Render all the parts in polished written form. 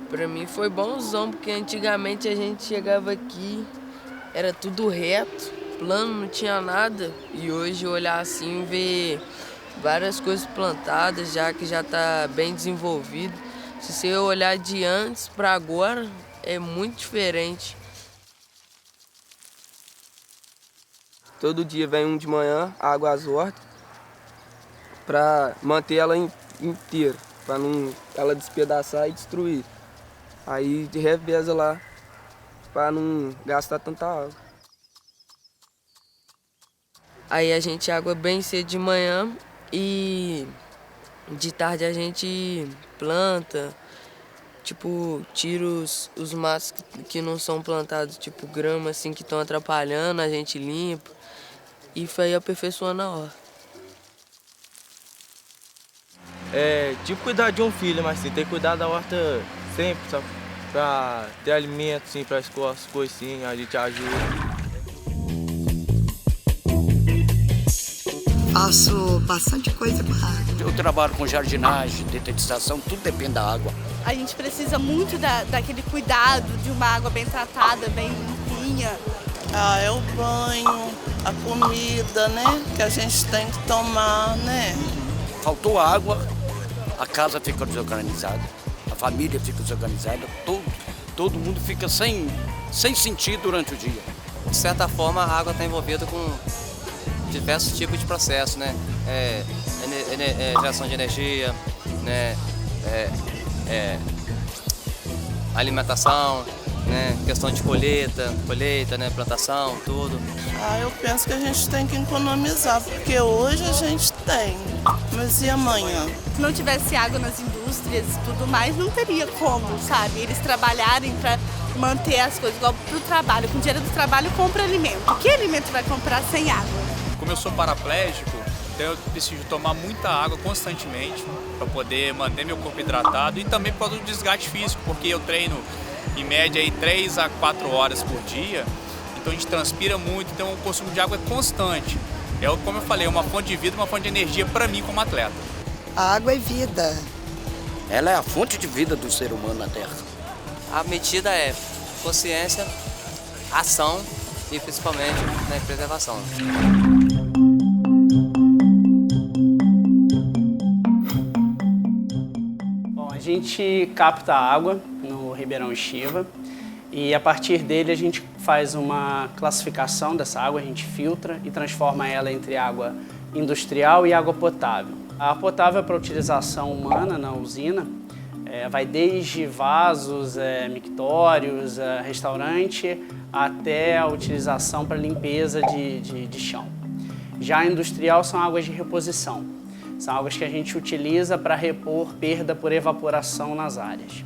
Pra mim foi bonzão, porque antigamente a gente chegava aqui, era tudo reto, plano, não tinha nada. E hoje olhar assim, ver várias coisas plantadas, já que já tá bem desenvolvido. Se você olhar de antes para agora, é muito diferente. Todo dia vem um de manhã, água às hortas, para manter ela inteira, para não ela despedaçar e destruir. Aí reveza lá, para não gastar tanta água. Aí a gente água bem cedo de manhã e de tarde a gente planta, tipo, tira os matos que não são plantados, tipo grama assim que estão atrapalhando, a gente limpa e foi aperfeiçoando a horta. É tipo cuidar de um filho, mas assim, tem que cuidar da horta sempre, sabe? Pra ter alimento, assim, para as coisas assim, a gente ajuda. Faço bastante coisa com a água. Eu trabalho com jardinagem, detetização, tudo depende da água. A gente precisa muito daquele cuidado de uma água bem tratada, bem limpinha. É o banho, a comida, né? Que a gente tem que tomar, né? Faltou água, a casa fica desorganizada, a família fica desorganizada, todo mundo fica sem sentido durante o dia. De certa forma, a água está envolvida com diversos tipos de processos, né? Geração de energia, né? Alimentação, né? Questão de colheita, né? Plantação, tudo. Eu penso que a gente tem que economizar, porque hoje a gente tem, mas e amanhã? Se não tivesse água nas indústrias e tudo mais, não teria como, sabe? Eles trabalharem para manter as coisas, igual pro trabalho. Com o dinheiro do trabalho, compra alimento. Que alimento vai comprar sem água? Como eu sou paraplégico, então eu preciso tomar muita água constantemente para poder manter meu corpo hidratado e também por causa do desgaste físico, porque eu treino em média aí 3 a 4 horas por dia, então a gente transpira muito, então o consumo de água é constante. Como eu falei, é uma fonte de vida, uma fonte de energia para mim como atleta. A água é vida. Ela é a fonte de vida do ser humano na Terra. A medida é consciência, ação e principalmente, né, preservação. Bom, a gente capta água no Ribeirão Estiva e a partir dele a gente faz uma classificação dessa água, a gente filtra e transforma ela entre água industrial e água potável. A potável é para utilização humana na usina, vai desde vasos, mictórios, restaurante, até a utilização para limpeza de chão. Já a industrial são águas de reposição. São águas que a gente utiliza para repor perda por evaporação nas áreas.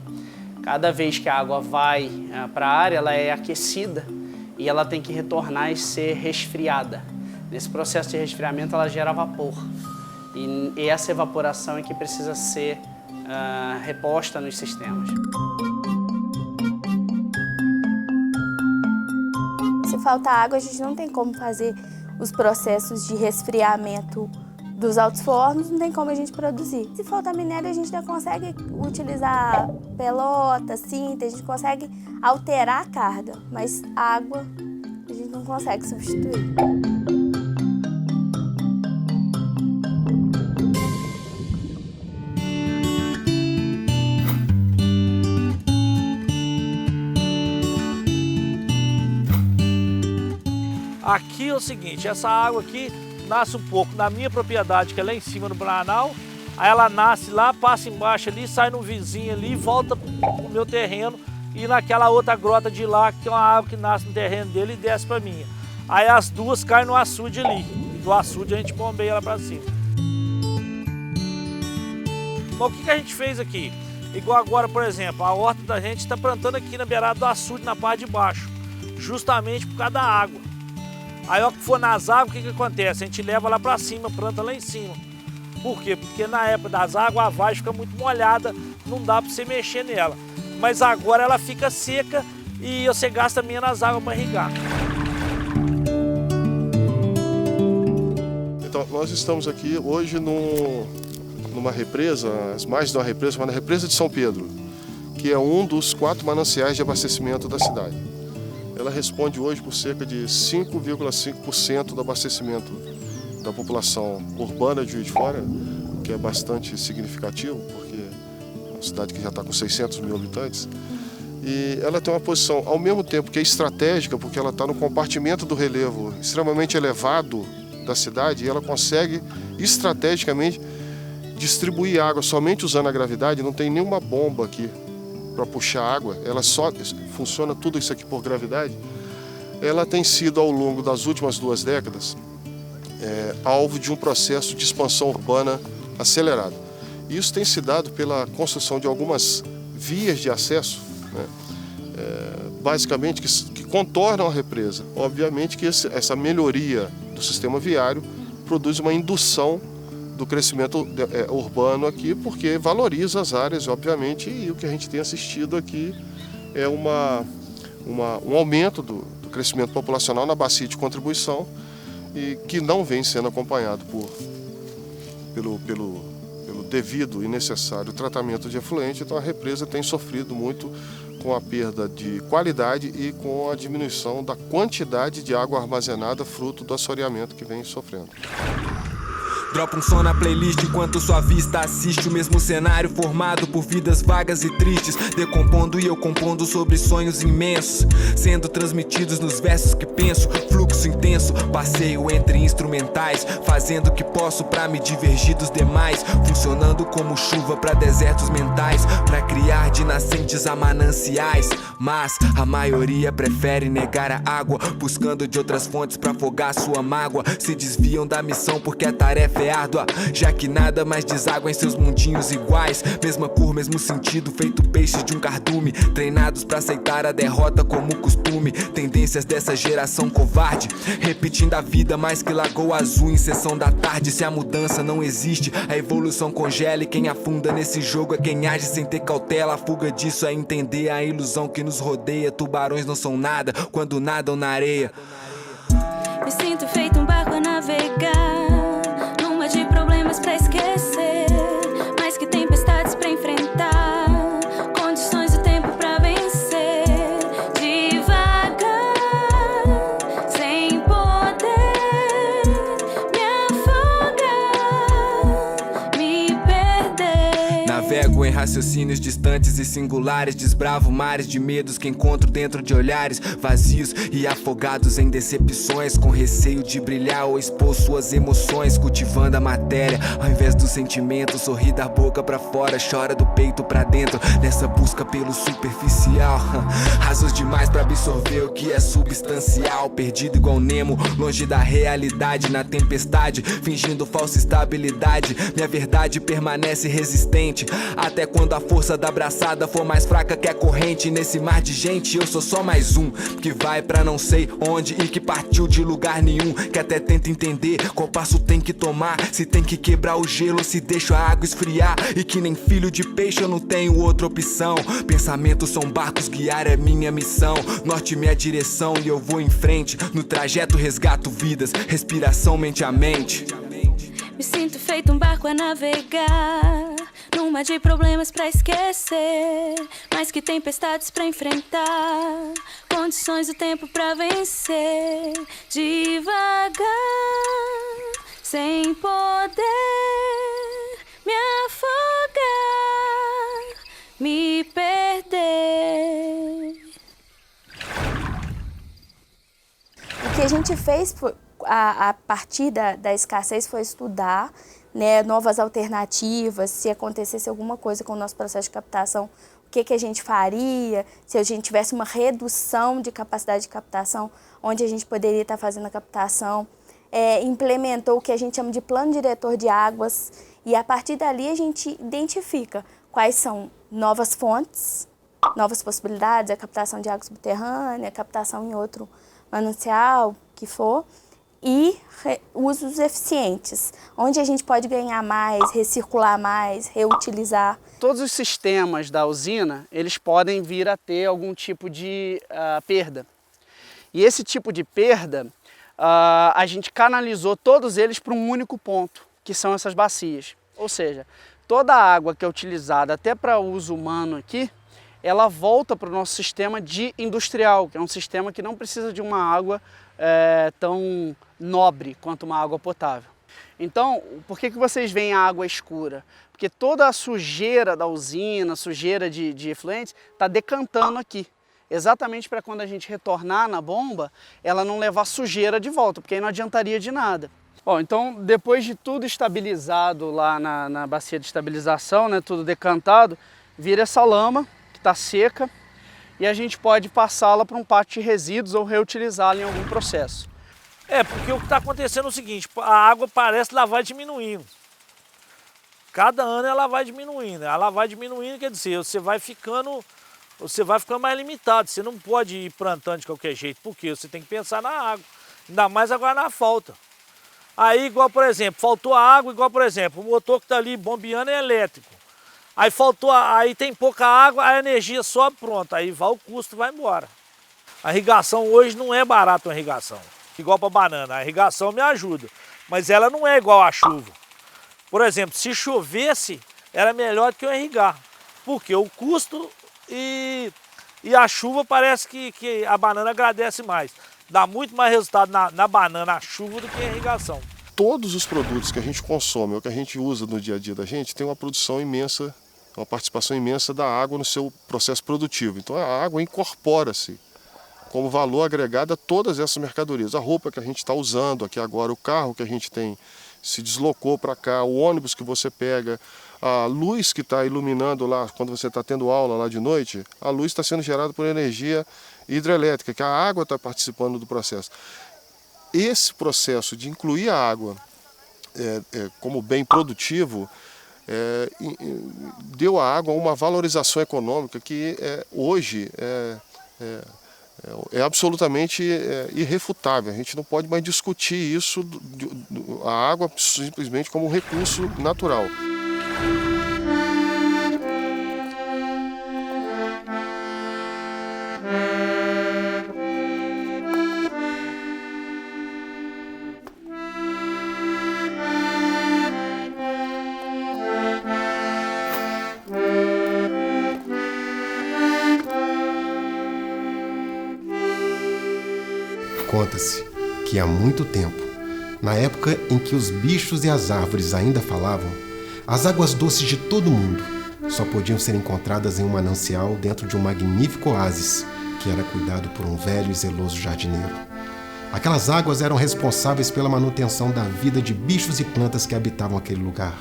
Cada vez que a água vai para a área, ela é aquecida e ela tem que retornar e ser resfriada. Nesse processo de resfriamento, ela gera vapor. E essa evaporação é que precisa ser reposta nos sistemas. Se faltar água, a gente não tem como fazer os processos de resfriamento dos altos fornos, não tem como a gente produzir. Se faltar minério, a gente ainda consegue utilizar pelota, cinta, a gente consegue alterar a carga, mas água a gente não consegue substituir. Aqui é o seguinte, essa água aqui nasce um pouco na minha propriedade, que é lá em cima no Planal, aí ela nasce lá, passa embaixo ali, sai no vizinho ali, volta pro meu terreno e naquela outra grota de lá, que é uma água que nasce no terreno dele e desce pra minha. Aí as duas caem no açude ali, e do açude a gente bombeia ela pra cima. Bom, o que a gente fez aqui? Igual agora, por exemplo, a horta da gente está plantando aqui na beirada do açude, na parte de baixo, justamente por causa da água. Aí, ó, que for nas águas, o que acontece? A gente leva lá pra cima, planta lá em cima. Por quê? Porque na época das águas, a vagem fica muito molhada, não dá pra você mexer nela. Mas agora ela fica seca e você gasta menos água para irrigar. Então, nós estamos aqui hoje numa represa, as margens de uma represa chamada Represa de São Pedro, que é um dos 4 mananciais de abastecimento da cidade. Ela responde hoje por cerca de 5,5% do abastecimento da população urbana de Juiz de Fora, que é bastante significativo, porque é uma cidade que já está com 600 mil habitantes. E ela tem uma posição, ao mesmo tempo que é estratégica, porque ela está no compartimento do relevo extremamente elevado da cidade, e ela consegue estrategicamente distribuir água somente usando a gravidade. Não tem nenhuma bomba aqui para puxar água, ela só funciona tudo isso aqui por gravidade. Ela tem sido, ao longo das últimas 2 décadas, alvo de um processo de expansão urbana acelerado. Isso tem se dado pela construção de algumas vias de acesso, né, basicamente que contornam a represa. Obviamente que essa melhoria do sistema viário produz uma indução do crescimento urbano aqui, porque valoriza as áreas, obviamente, e o que a gente tem assistido aqui é um aumento do crescimento populacional na bacia de contribuição, e que não vem sendo acompanhado pelo devido e necessário tratamento de efluente. Então a represa tem sofrido muito com a perda de qualidade e com a diminuição da quantidade de água armazenada, fruto do assoreamento que vem sofrendo. Dropa um som na playlist enquanto sua vista assiste o mesmo cenário formado por vidas vagas e tristes, decompondo e eu compondo sobre sonhos imensos, sendo transmitidos nos versos que penso, fluxo intenso, passeio entre instrumentais, fazendo o que posso pra me divergir dos demais, funcionando como chuva pra desertos mentais, pra criar de nascentes a mananciais, mas a maioria prefere negar a água, buscando de outras fontes pra afogar sua mágoa, se desviam da missão porque a tarefa é árdua, já que nada mais deságua em seus mundinhos iguais, mesma cor, mesmo sentido, feito peixes de um cardume, treinados pra aceitar a derrota como costume, tendências dessa geração covarde, repetindo a vida mais que lagoa azul em sessão da tarde. Se a mudança não existe, a evolução congela, e quem afunda nesse jogo é quem age sem ter cautela. A fuga disso é entender a ilusão que nos rodeia, tubarões não são nada quando nadam na areia. Me sinto feito um barco a navegar, de problemas pra esquecer, mais que tempestades pra enfrentar, condições do tempo pra vencer, devagar, sem poder me afogar, me perder. Navego em raciocínios distantes e singulares, desbravo mares de medos que encontro dentro de olhares vazios e afogados em decepções, com receio de brilhar ou expor suas emoções, cultivando a matéria ao invés do sentimento, sorri da boca pra fora, chora do peito pra dentro, nessa busca pelo superficial, rasos demais pra absorver o que é substancial, perdido igual Nemo, longe da realidade, na tempestade, fingindo falsa estabilidade, minha verdade permanece resistente, até quando a força da braçada for mais fraca que a corrente, nesse mar de gente eu sou só mais um, que vai pra não sei onde e que partiu de lugar nenhum, que até tenta entender qual passo tem que tomar, se tem que quebrar o gelo, se deixo a água esfriar, e que nem filho de peixe eu não tenho outra opção, pensamentos são barcos, guiar é minha missão, norte minha direção e eu vou em frente, no trajeto resgato vidas, respiração mente a mente. Me sinto feito um barco a navegar, num mar de problemas pra esquecer, mais que tempestades pra enfrentar, condições do tempo pra vencer, devagar, sem poder me afogar, me perder. O que a gente fez a partir da escassez foi estudar, né, novas alternativas, se acontecesse alguma coisa com o nosso processo de captação, o que a gente faria, se a gente tivesse uma redução de capacidade de captação, onde a gente poderia estar fazendo a captação. Implementou o que a gente chama de plano diretor de águas, e a partir dali a gente identifica quais são novas fontes, novas possibilidades, a captação de água subterrânea, a captação em outro manancial, que for, e usos eficientes, onde a gente pode ganhar mais, recircular mais, reutilizar. Todos os sistemas da usina, eles podem vir a ter algum tipo de perda. E esse tipo de perda, a gente canalizou todos eles para um único ponto, que são essas bacias. Ou seja, toda a água que é utilizada até para uso humano aqui, ela volta para o nosso sistema de industrial, que é um sistema que não precisa de uma água tão nobre quanto uma água potável. Então, por que vocês veem a água escura? Porque toda a sujeira da usina, sujeira de efluentes, está decantando aqui. Exatamente para quando a gente retornar na bomba, ela não levar sujeira de volta, porque aí não adiantaria de nada. Bom, então depois de tudo estabilizado lá na bacia de estabilização, né, tudo decantado, vira essa lama que está seca e a gente pode passá-la para um pátio de resíduos ou reutilizá-la em algum processo. Porque o que está acontecendo é o seguinte, a água parece que ela vai diminuindo. Cada ano ela vai diminuindo. Ela vai diminuindo, quer dizer, você vai ficando mais limitado. Você não pode ir plantando de qualquer jeito, porque você tem que pensar na água. Ainda mais agora na falta. Aí, igual por exemplo, faltou água, igual por exemplo, o motor que está ali bombeando é elétrico. Aí aí tem pouca água, a energia sobe, pronto. Aí o custo vai embora. A irrigação hoje não é barata uma irrigação. Igual para banana, a irrigação me ajuda, mas ela não é igual à chuva. Por exemplo, se chovesse, era melhor do que eu irrigar, porque o custo e a chuva parece que a banana agradece mais. Dá muito mais resultado na banana, a chuva, do que a irrigação. Todos os produtos que a gente consome ou que a gente usa no dia a dia da gente tem uma produção imensa, uma participação imensa da água no seu processo produtivo. Então a água incorpora-se como valor agregado a todas essas mercadorias. A roupa que a gente está usando aqui agora, o carro que a gente tem se deslocou para cá, o ônibus que você pega, a luz que está iluminando lá, quando você está tendo aula lá de noite, a luz está sendo gerada por energia hidrelétrica, que a água está participando do processo. Esse processo de incluir a água como bem produtivo deu à água uma valorização econômica que hoje é absolutamente irrefutável. A gente não pode mais discutir isso, a água simplesmente como um recurso natural. Conta-se que há muito tempo, na época em que os bichos e as árvores ainda falavam, as águas doces de todo mundo só podiam ser encontradas em um manancial dentro de um magnífico oásis que era cuidado por um velho e zeloso jardineiro. Aquelas águas eram responsáveis pela manutenção da vida de bichos e plantas que habitavam aquele lugar.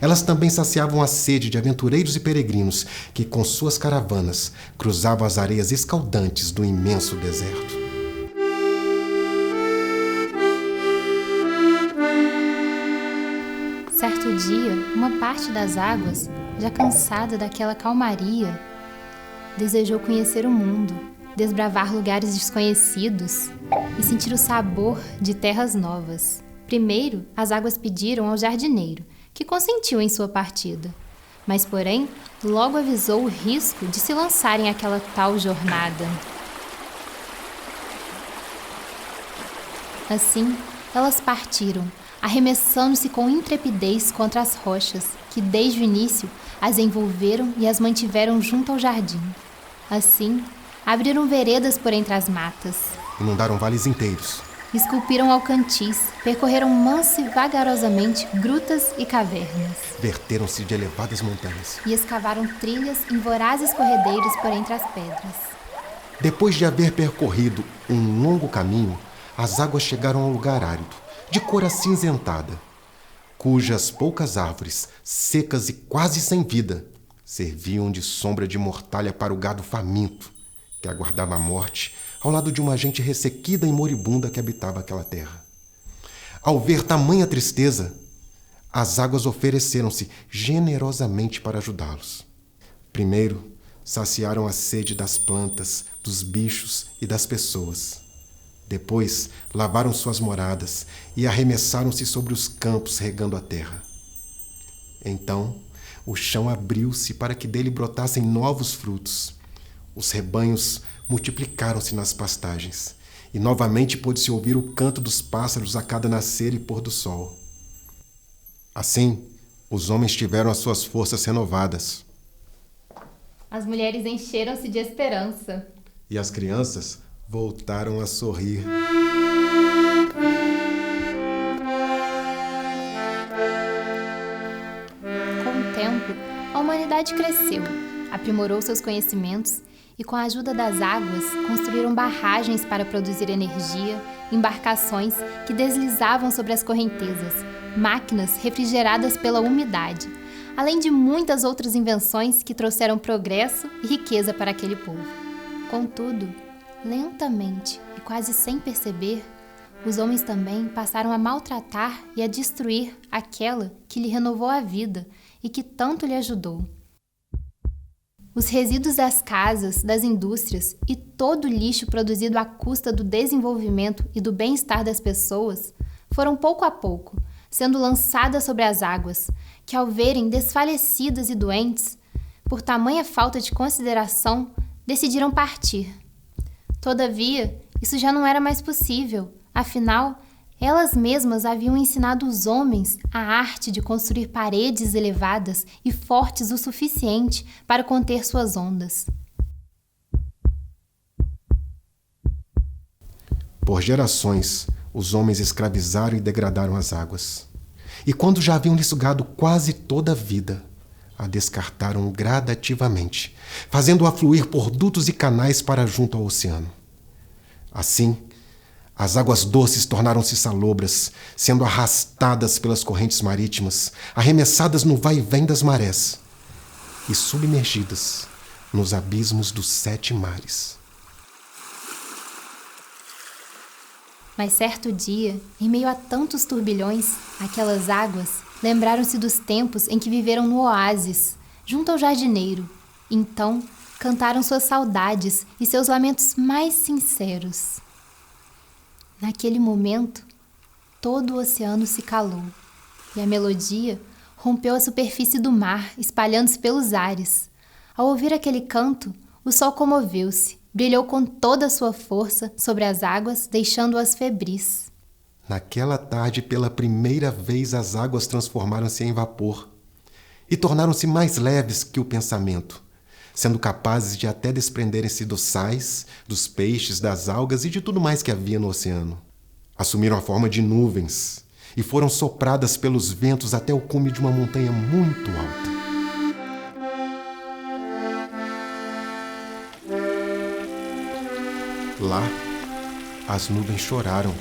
Elas também saciavam a sede de aventureiros e peregrinos que, com suas caravanas, cruzavam as areias escaldantes do imenso deserto. Certo dia, uma parte das águas, já cansada daquela calmaria, desejou conhecer o mundo, desbravar lugares desconhecidos e sentir o sabor de terras novas. Primeiro, as águas pediram ao jardineiro, que consentiu em sua partida, mas, porém, logo avisou o risco de se lançarem àquela tal jornada. Assim, elas partiram, arremessando-se com intrepidez contra as rochas, que desde o início as envolveram e as mantiveram junto ao jardim. Assim, abriram veredas por entre as matas. Inundaram vales inteiros. Esculpiram alcantis, percorreram mansa e vagarosamente grutas e cavernas. Verteram-se de elevadas montanhas. E escavaram trilhas em vorazes corredeiros por entre as pedras. Depois de haver percorrido um longo caminho, as águas chegaram a um lugar árido, de cor acinzentada, cujas poucas árvores, secas e quase sem vida, serviam de sombra de mortalha para o gado faminto, que aguardava a morte ao lado de uma gente ressequida e moribunda que habitava aquela terra. Ao ver tamanha tristeza, as águas ofereceram-se generosamente para ajudá-los. Primeiro, saciaram a sede das plantas, dos bichos e das pessoas. Depois, lavaram suas moradas e arremessaram-se sobre os campos regando a terra. Então, o chão abriu-se para que dele brotassem novos frutos. Os rebanhos multiplicaram-se nas pastagens e novamente pôde-se ouvir o canto dos pássaros a cada nascer e pôr do sol. Assim, os homens tiveram as suas forças renovadas. As mulheres encheram-se de esperança. E as crianças voltaram a sorrir. Com o tempo, a humanidade cresceu, aprimorou seus conhecimentos e, com a ajuda das águas, construíram barragens para produzir energia, embarcações que deslizavam sobre as correntezas, máquinas refrigeradas pela umidade, além de muitas outras invenções que trouxeram progresso e riqueza para aquele povo. Contudo, lentamente e quase sem perceber, os homens também passaram a maltratar e a destruir aquela que lhe renovou a vida e que tanto lhe ajudou. Os resíduos das casas, das indústrias e todo o lixo produzido à custa do desenvolvimento e do bem-estar das pessoas foram pouco a pouco sendo lançadas sobre as águas, que ao verem desfalecidas e doentes, por tamanha falta de consideração, decidiram partir. Todavia, isso já não era mais possível, afinal, elas mesmas haviam ensinado os homens a arte de construir paredes elevadas e fortes o suficiente para conter suas ondas. Por gerações, os homens escravizaram e degradaram as águas. E quando já haviam lhe sugado quase toda a vida, a descartaram gradativamente, fazendo-a fluir por dutos e canais para junto ao oceano. Assim, as águas doces tornaram-se salobras, sendo arrastadas pelas correntes marítimas, arremessadas no vai-vém das marés e submergidas nos abismos dos 7 mares. Mas certo dia, em meio a tantos turbilhões, aquelas águas lembraram-se dos tempos em que viveram no oásis, junto ao jardineiro. Então, cantaram suas saudades e seus lamentos mais sinceros. Naquele momento, todo o oceano se calou, e a melodia rompeu a superfície do mar, espalhando-se pelos ares. Ao ouvir aquele canto, o sol comoveu-se, brilhou com toda a sua força sobre as águas, deixando-as febris. Naquela tarde, pela primeira vez, as águas transformaram-se em vapor e tornaram-se mais leves que o pensamento, sendo capazes de até desprenderem-se dos sais, dos peixes, das algas e de tudo mais que havia no oceano. Assumiram a forma de nuvens e foram sopradas pelos ventos até o cume de uma montanha muito alta. Lá, as nuvens choraram,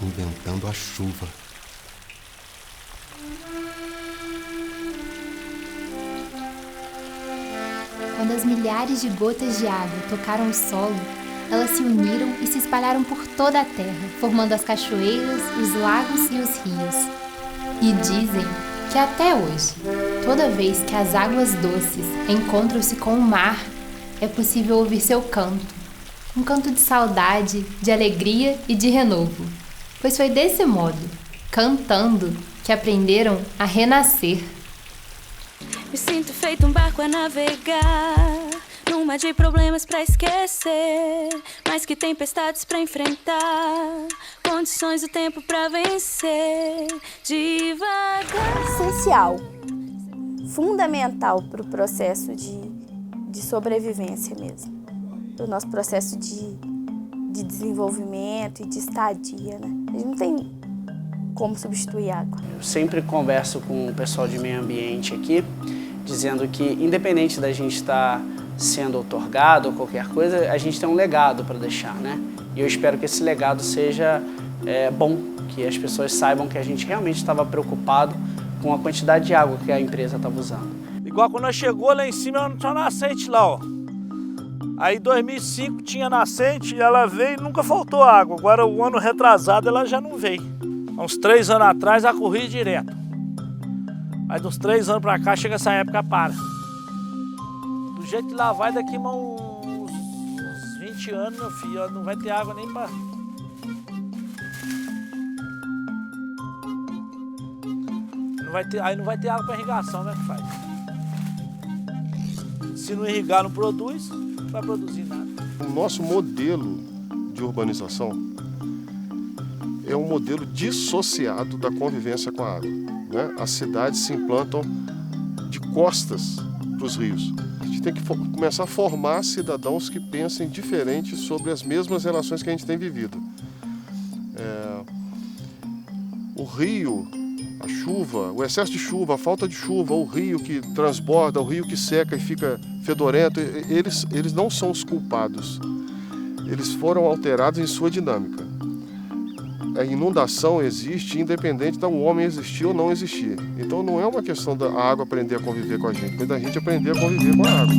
inventando a chuva. Quando as milhares de gotas de água tocaram o solo, elas se uniram e se espalharam por toda a terra, formando as cachoeiras, os lagos e os rios. E dizem que até hoje, toda vez que as águas doces encontram-se com o mar, é possível ouvir seu canto. Um canto de saudade, de alegria e de renovo. Pois foi desse modo, cantando, que aprenderam a renascer. Me sinto feito um barco a navegar, num mar de problemas pra esquecer, mais que tempestades pra enfrentar, condições do tempo pra vencer, devagar. Essencial, fundamental para o processo de sobrevivência mesmo, do nosso processo de desenvolvimento e de estadia, né? A gente não tem como substituir água. Eu sempre converso com o pessoal de meio ambiente aqui, dizendo que independente da gente estar sendo outorgado ou qualquer coisa, a gente tem um legado para deixar, né? E eu espero que esse legado seja bom, que as pessoas saibam que a gente realmente estava preocupado com a quantidade de água que a empresa estava usando. Igual quando nós chegou lá em cima, não tinha nascente lá, ó. Aí em 2005 tinha nascente e ela veio e nunca faltou água. Agora o ano retrasado ela já não veio. Há uns 3 anos atrás ela corria direto. Aí dos 3 anos pra cá chega essa época para. Do jeito que lá vai daqui uns 20 anos, meu filho, não vai ter água nem pra... Aí não vai ter água pra irrigação, né, que faz? Se não irrigar, não produz. Não vai produzir nada. O nosso modelo de urbanização é um modelo dissociado da convivência com a água, né? As cidades se implantam de costas para os rios. A gente gente tem que começar a formar cidadãos que pensem diferente sobre as mesmas relações que a gente tem vivido. O rio, a chuva, o excesso de chuva, a falta de chuva, o rio que transborda, o rio que seca e fica fedorento, eles não são os culpados. Eles foram alterados em sua dinâmica. A inundação existe independente do homem existir ou não existir. Então não é uma questão da água aprender a conviver com a gente, mas da gente aprender a conviver com a água.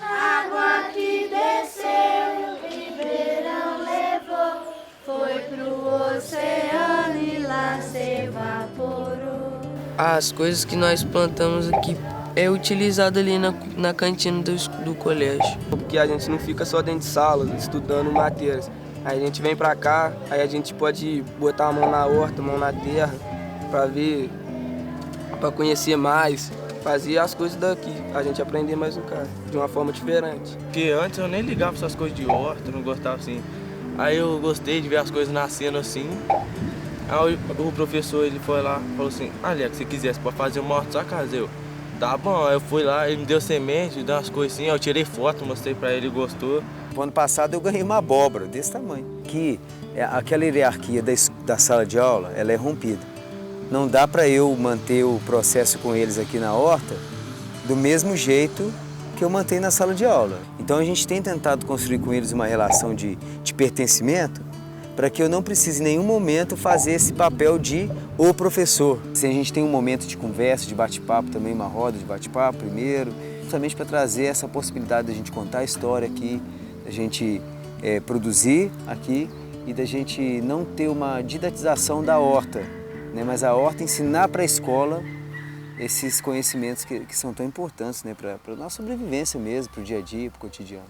Água que desceu, o ribeirão levou, foi pro oceano e lá se evaporou. As coisas que nós plantamos aqui é utilizado ali na cantina do colégio. Porque a gente não fica só dentro de salas, estudando matérias. Aí a gente vem pra cá, aí a gente pode botar a mão na horta, a mão na terra, pra ver, pra conhecer mais, fazer as coisas daqui, a gente aprender mais um cara, de uma forma diferente. Porque antes eu nem ligava pra essas coisas de horta, não gostava assim. Aí eu gostei de ver as coisas nascendo assim. Aí o professor, ele foi lá, falou assim, Alex, se quiser, você pode fazer uma horta na sua casa. Eu, tá bom, aí eu fui lá, ele me deu semente, me deu umas coisas assim, eu tirei foto, mostrei pra ele, ele gostou. No ano passado eu ganhei uma abóbora desse tamanho. Que aquela hierarquia da sala de aula, ela é rompida. Não dá para eu manter o processo com eles aqui na horta do mesmo jeito que eu mantenho na sala de aula. Então a gente tem tentado construir com eles uma relação de pertencimento para que eu não precise em nenhum momento fazer esse papel de o professor. Se a gente tem um momento de conversa, de bate-papo também, uma roda de bate-papo primeiro, justamente para trazer essa possibilidade da gente contar a história aqui, da gente produzir aqui e da gente não ter uma didatização da horta, né? Mas a horta ensinar para a escola esses conhecimentos que são tão importantes, né? Para a nossa sobrevivência mesmo, para o dia a dia, para o cotidiano.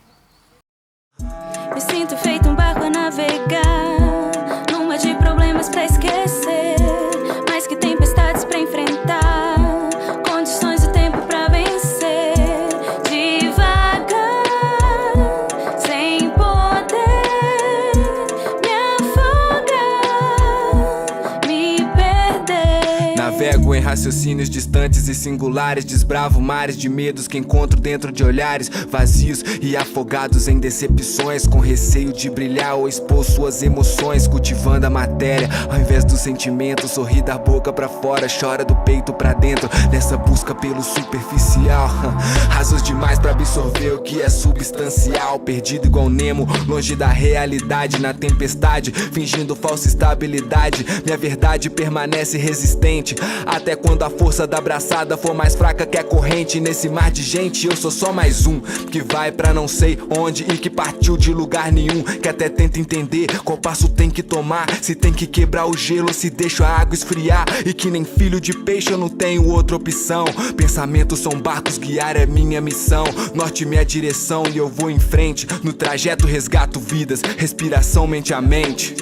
Me sinto feito um barco a navegar, numa de problemas pra esquecer, mais que tempestades pra enfrentar, condições do tempo pra vencer, devagar, sem poder me afogar, me perder. Navego em raciocínios distantes e singulares, desbravo mares de medos que encontro dentro de olhares vazios e afogados em decepções, com receio de brilhar ou expor suas emoções, cultivando a matéria ao invés do sentimento, sorri da boca pra fora, chora do peito pra dentro, nessa busca pelo superficial, rasos demais pra absorver o que é substancial, perdido igual Nemo, longe da realidade, na tempestade, fingindo falsa estabilidade, minha verdade permanece resistente, até quando a força da braçada for mais fraca que a corrente, nesse mar de gente eu sou só mais um, que vai pra não sei onde e que partiu de lugar nenhum, que até tenta entender qual passo tem que tomar, se tem que quebrar o gelo, se deixo a água esfriar, e que nem filho de peixe eu não tenho outra opção, pensamentos são barcos, guiar é minha missão, norte minha direção e eu vou em frente, no trajeto resgato vidas, respiração mente a mente.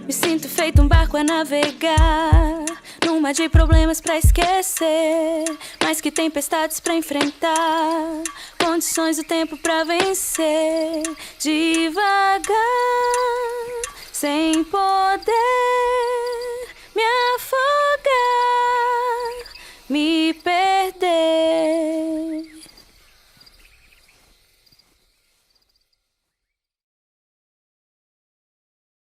Me sinto feito um barco a navegar, numa de problemas pra esquecer, mais que tempestades pra enfrentar, condições do tempo pra vencer, devagar, sem poder